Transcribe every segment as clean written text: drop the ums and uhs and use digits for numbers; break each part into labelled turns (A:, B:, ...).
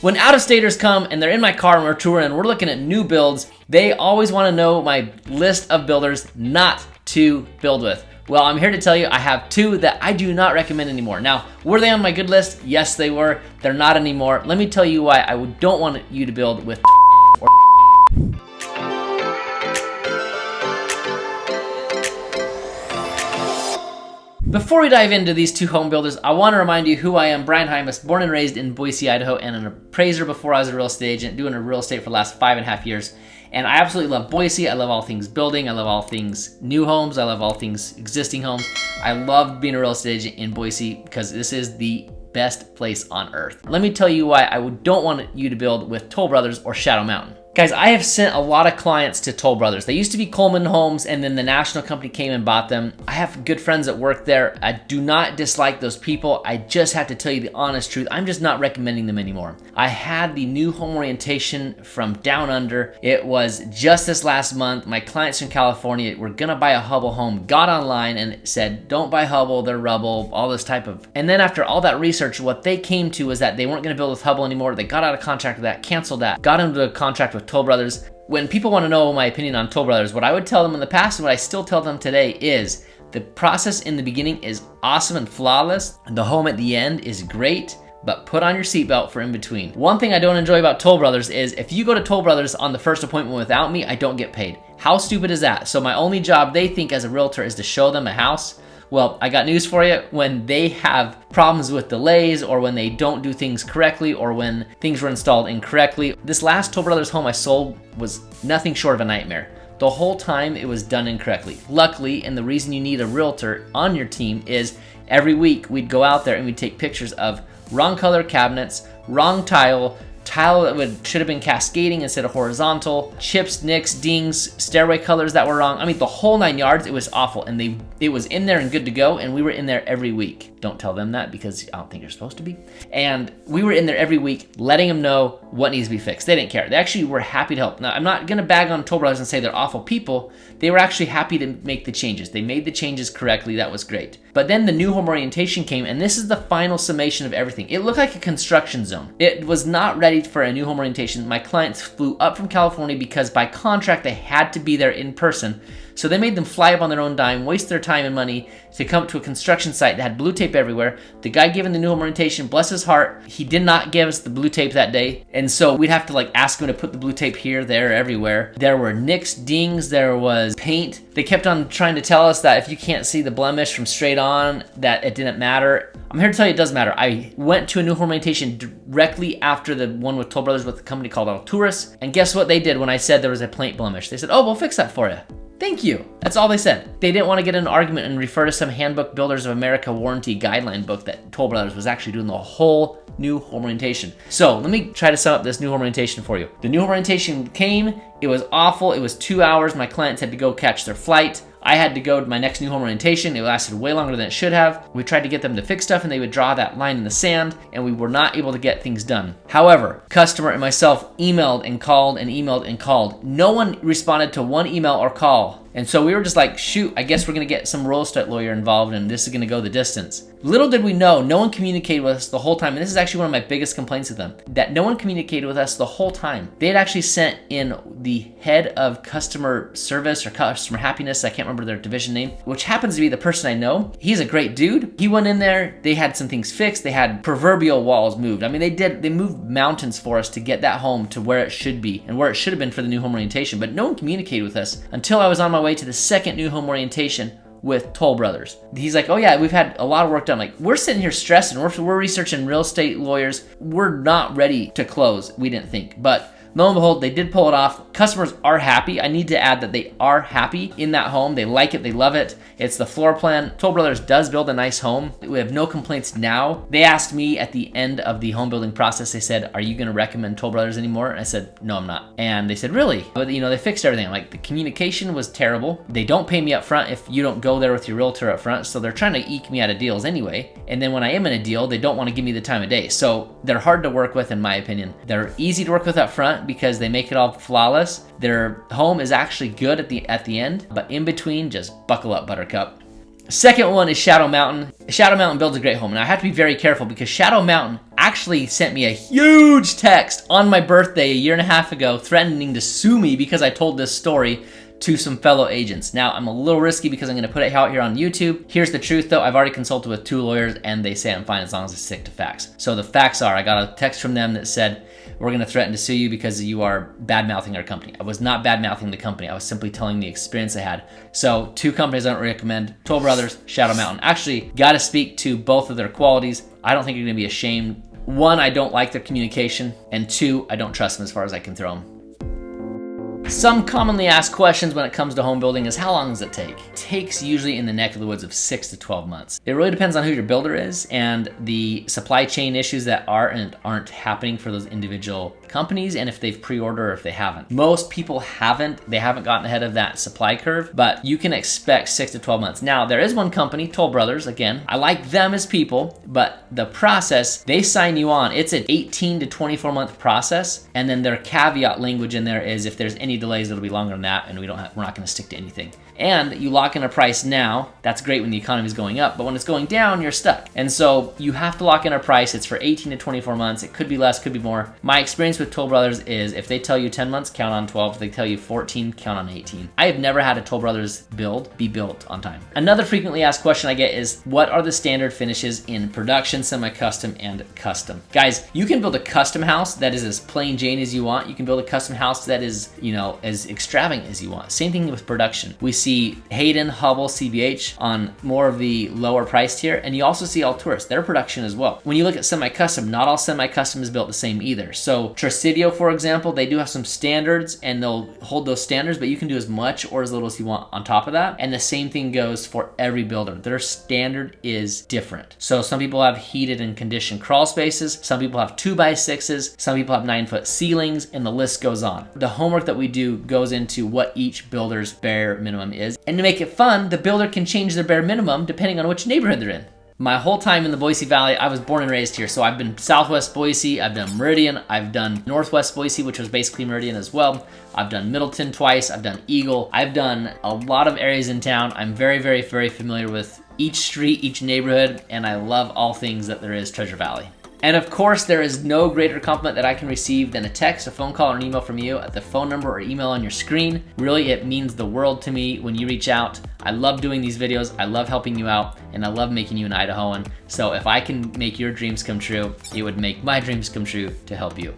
A: When out-of-staters come and they're in my car and we're touring and we're looking at new builds, they always want to know my list of builders not to build with. Well, I'm here to tell you I have two that I do not recommend anymore. Now, were they on my good list? Yes, they were. They're not anymore. Let me tell you why I don't want you to build with or Before we dive into these two home builders, I want to remind you who I am. Brian Hymas, born and raised in Boise, Idaho, and an appraiser before I was a real estate agent, doing real estate for the last 5.5 years. And I absolutely love Boise. I love all things building. I love all things new homes. I love all things existing homes. I love being a real estate agent in Boise because this is the best place on earth. Let me tell you why I don't want you to build with Toll Brothers or Shadow Mountain. Guys, I have sent a lot of clients to Toll Brothers. They used to be Coleman Homes, and then the national company came and bought them. I have good friends that work there. I do not dislike those people. I just have to tell you the honest truth. I'm just not recommending them anymore. I had the new home orientation from Down Under. It was just this last month. My clients from California were gonna buy a Hubble home, got online and said, don't buy Hubble, they're rubble, all this type of. And then after all that research, what they came to was that they weren't gonna build with Hubble anymore. They got out of contract with that, canceled that, got into a contract with Toll Brothers. When people want to know my opinion on Toll Brothers, what I would tell them in the past and what I still tell them today is the process in the beginning is awesome and flawless. The home at the end is great, but put on your seatbelt for in between. One thing I don't enjoy about Toll Brothers is if you go to Toll Brothers on the first appointment without me, I don't get paid. How stupid is that? So my only job they think as a realtor is to show them a house. Well, I got news for you. When they have problems with delays or when they don't do things correctly or when things were installed incorrectly, this last Toll Brothers home I sold was nothing short of a nightmare. The whole time it was done incorrectly. Luckily, and the reason you need a realtor on your team is every week we'd go out there and we'd take pictures of wrong color cabinets, wrong tile that should have been cascading instead of horizontal, chips, nicks, dings, stairway colors that were wrong. I mean, the whole 9 yards. It was awful, and it was in there and good to go, and we were in there every week. Don't tell them that because I don't think you're supposed to be. And we were in there every week letting them know what needs to be fixed. They didn't care. They actually were happy to help. Now, I'm not gonna bag on Toll Brothers and say they're awful people. They were actually happy to make the changes. They made the changes correctly. That was great. But then the new home orientation came, and this is the final summation of everything. It looked like a construction zone. It was not ready for a new home orientation. My clients flew up from California because by contract they had to be there in person. So they made them fly up on their own dime, waste their time and money to come to a construction site that had blue tape everywhere. The guy giving the new home orientation, bless his heart, he did not give us the blue tape that day. And so we'd have to ask him to put the blue tape here, there, everywhere. There were nicks, dings, there was paint. They kept on trying to tell us that if you can't see the blemish from straight on, that it didn't matter. I'm here to tell you it does matter. I went to a new home orientation directly after the one with Toll Brothers with a company called Alturas. And guess what they did when I said there was a paint blemish? They said, oh, we'll fix that for you. Thank you. That's all they said. They didn't want to get in an argument and refer to some Handbook Builders of America warranty guideline book that Toll Brothers was actually doing the whole new home orientation. So let me try to sum up this new home orientation for you. The new home orientation came, it was awful. It was 2 hours. My clients had to go catch their flight. I had to go to my next new home orientation. It lasted way longer than it should have. We tried to get them to fix stuff and they would draw that line in the sand and we were not able to get things done. However, customer and myself emailed and called and emailed and called. No one responded to one email or call. And so we were just like, shoot, I guess we're gonna get some real estate lawyer involved and this is gonna go the distance. Little did we know, no one communicated with us the whole time. And this is actually one of my biggest complaints with them, that no one communicated with us the whole time. They had actually sent in the head of customer service or customer happiness, I can't remember their division name, which happens to be the person I know. He's a great dude. He went in there, they had some things fixed, they had proverbial walls moved. I mean, they moved mountains for us to get that home to where it should be and where it should have been for the new home orientation, but no one communicated with us until I was on my way to the second new home orientation with Toll Brothers. He's like, oh yeah, we've had a lot of work done. Like, we're sitting here stressing, we're researching real estate lawyers. We're not ready to close, we didn't think. But lo and behold, they did pull it off. Customers are happy. I need to add that they are happy in that home. They like it, they love it. It's the floor plan. Toll Brothers does build a nice home. We have no complaints now. They asked me at the end of the home building process, they said, are you gonna recommend Toll Brothers anymore? And I said, no, I'm not. And they said, really? But they fixed everything. Like, the communication was terrible. They don't pay me up front if you don't go there with your realtor up front. So they're trying to eke me out of deals anyway. And then when I am in a deal, they don't wanna give me the time of day. So they're hard to work with in my opinion. They're easy to work with up front because they make it all flawless. Their home is actually good at the end, but in between, just buckle up, buttercup. Second one is Shadow Mountain. Shadow Mountain builds a great home. And I have to be very careful because Shadow Mountain actually sent me a huge text on my birthday a year and a half ago threatening to sue me because I told this story to some fellow agents. Now, I'm a little risky because I'm gonna put it out here on YouTube. Here's the truth though, I've already consulted with 2 lawyers and they say I'm fine as long as I stick to facts. So the facts are, I got a text from them that said, we're gonna threaten to sue you because you are bad-mouthing our company. I was not bad-mouthing the company, I was simply telling the experience I had. So 2 companies I don't recommend, Toll Brothers, Shadow Mountain. Actually, gotta speak to both of their qualities. I don't think you're gonna be ashamed. 1, I don't like their communication, and 2, I don't trust them as far as I can throw them. Some commonly asked questions when it comes to home building is how long does it take? It takes usually in the neck of the woods of 6 to 12 months. It really depends on who your builder is and the supply chain issues that are and aren't happening for those individual companies and if they've pre-ordered or if they haven't. Most people they haven't gotten ahead of that supply curve, but you can expect 6 to 12 months. Now, there is one company, Toll Brothers, again, I like them as people, but the process, they sign you on. It's an 18 to 24 month process, and then their caveat language in there is if there's any delays, it'll be longer than that, and we're not gonna stick to anything. And you lock in a price now, that's great when the economy is going up, but when it's going down, you're stuck. And so you have to lock in a price. It's for 18 to 24 months. It could be less, could be more. My experience with Toll Brothers is if they tell you 10 months, count on 12. If they tell you 14, count on 18. I have never had a Toll Brothers build be built on time. Another frequently asked question I get is, what are the standard finishes in production, semi-custom, and custom? Guys, you can build a custom house that is as plain Jane as you want. You can build a custom house that is, as extravagant as you want. Same thing with production. We see Hayden, Hubble, CBH on more of the lower price tier, and you also see Alturas, their production as well. When you look at semi-custom, not all semi-custom is built the same either. So Trasidio, for example, they do have some standards and they'll hold those standards, but you can do as much or as little as you want on top of that. And the same thing goes for every builder. Their standard is different. So some people have heated and conditioned crawl spaces, some people have 2x6s, some people have 9-foot ceilings, and the list goes on. The homework that we do goes into what each builder's bare minimum is. And to make it fun, the builder can change their bare minimum depending on which neighborhood they're in. My whole time in the Boise Valley, I was born and raised here. So I've been Southwest Boise, I've done Meridian, I've done Northwest Boise, which was basically Meridian as well. I've done Middleton twice, I've done Eagle. I've done a lot of areas in town. I'm very, very, very familiar with each street, each neighborhood, and I love all things that there is Treasure Valley. And of course, there is no greater compliment that I can receive than a text, a phone call, or an email from you at the phone number or email on your screen. Really, it means the world to me when you reach out. I love doing these videos, I love helping you out, and I love making you an Idahoan. So if I can make your dreams come true, it would make my dreams come true to help you.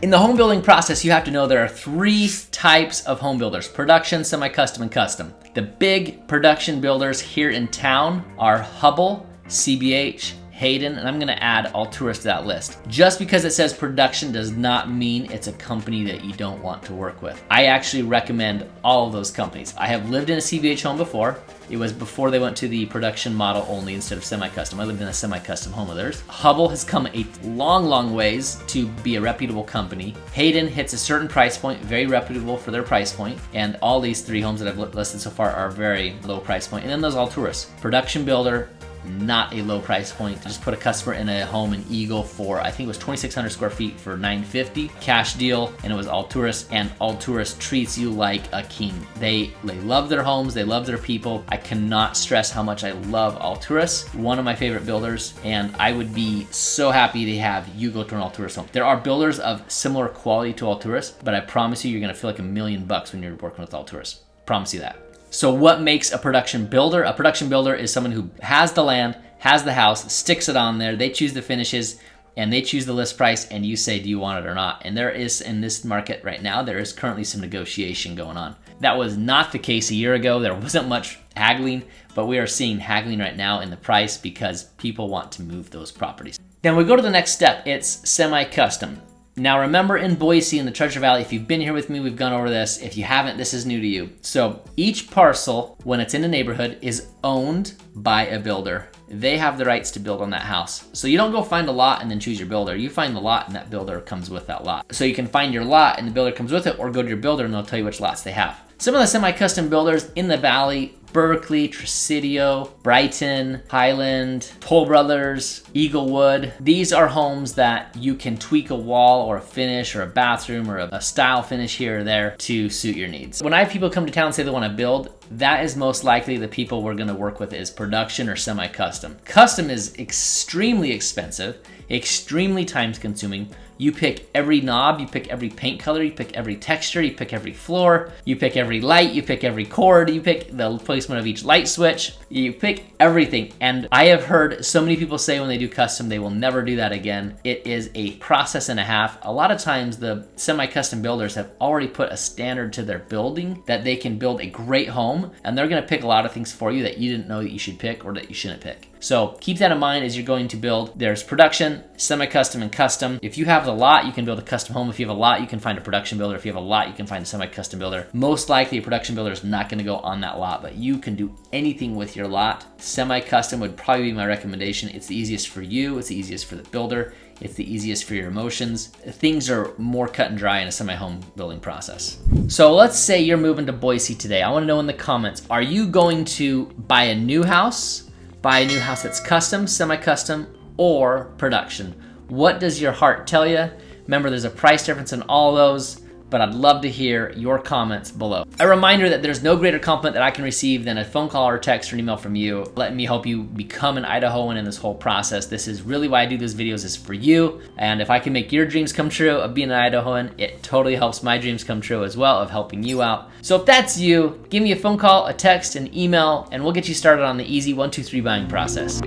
A: In the home building process, you have to know there are 3 types of home builders: production, semi-custom, and custom. The big production builders here in town are Hubble, CBH, Hayden, and I'm gonna add Alturas to that list. Just because it says production does not mean it's a company that you don't want to work with. I actually recommend all of those companies. I have lived in a CBH home before. It was before they went to the production model only instead of semi-custom. I lived in a semi-custom home of theirs. Hubble has come a long, long ways to be a reputable company. Hayden hits a certain price point, very reputable for their price point, and all these 3 homes that I've listed so far are very low price point. And then there's Alturas, production builder, not a low price point. I just put a customer in a home in Eagle for, I think it was 2,600 square feet for $950 cash deal, and it was Alturas, and Alturas treats you like a king. They love their homes, they love their people. I cannot stress how much I love Alturas, one of my favorite builders, and I would be so happy to have you go to an Alturas home. There are builders of similar quality to Alturas, but I promise you, you're gonna feel like $1 million when you're working with Alturas. Promise you that. So what makes a production builder? A production builder is someone who has the land, has the house, sticks it on there, they choose the finishes, and they choose the list price, and you say, do you want it or not? And there is, in this market right now, there is currently some negotiation going on. That was not the case a year ago. There wasn't much haggling, but we are seeing haggling right now in the price because people want to move those properties. Then we go to the next step. It's semi-custom. Now remember, in Boise in the Treasure Valley, if you've been here with me, we've gone over this. If you haven't, this is new to you. So each parcel, when it's in a neighborhood, is owned by a builder. They have the rights to build on that house. So you don't go find a lot and then choose your builder. You find the lot and that builder comes with that lot. So you can find your lot and the builder comes with it, or go to your builder and they'll tell you which lots they have. Some of the semi-custom builders in the valley Berkeley, Presidio, Brighton, Highland, Toll Brothers, Eaglewood. These are homes that you can tweak a wall or a finish or a bathroom or a style finish here or there to suit your needs. When I have people come to town and say they want to build, that is most likely the people we're going to work with is production or semi-custom. Custom is extremely expensive, extremely time consuming. You pick every knob, you pick every paint color, you pick every texture, you pick every floor, you pick every light, you pick every cord, you pick the placement of each light switch, you pick everything. And I have heard so many people say when they do custom, they will never do that again. It is a process and a half. A lot of times the semi-custom builders have already put a standard to their building that they can build a great home, and they're gonna pick a lot of things for you that you didn't know that you should pick or that you shouldn't pick. So keep that in mind as you're going to build. There's production, semi-custom, and custom. If you have a lot, you can build a custom home. If you have a lot, you can find a production builder. If you have a lot, you can find a semi-custom builder. Most likely a production builder is not gonna go on that lot, but you can do anything with your lot. Semi-custom would probably be my recommendation. It's the easiest for you, it's the easiest for the builder, it's the easiest for your emotions. Things are more cut and dry in a semi-home building process. So let's say you're moving to Boise today. I wanna know in the comments, are you going to buy a new house that's custom, semi-custom, or production? What does your heart tell you? Remember, there's a price difference in all those, but I'd love to hear your comments below. A reminder that there's no greater compliment that I can receive than a phone call or text or an email from you, letting me help you become an Idahoan in this whole process. This is really why I do these videos, is for you. And if I can make your dreams come true of being an Idahoan, it totally helps my dreams come true as well of helping you out. So if that's you, give me a phone call, a text, an email, and we'll get you started on the easy 1, 2, 3 buying process.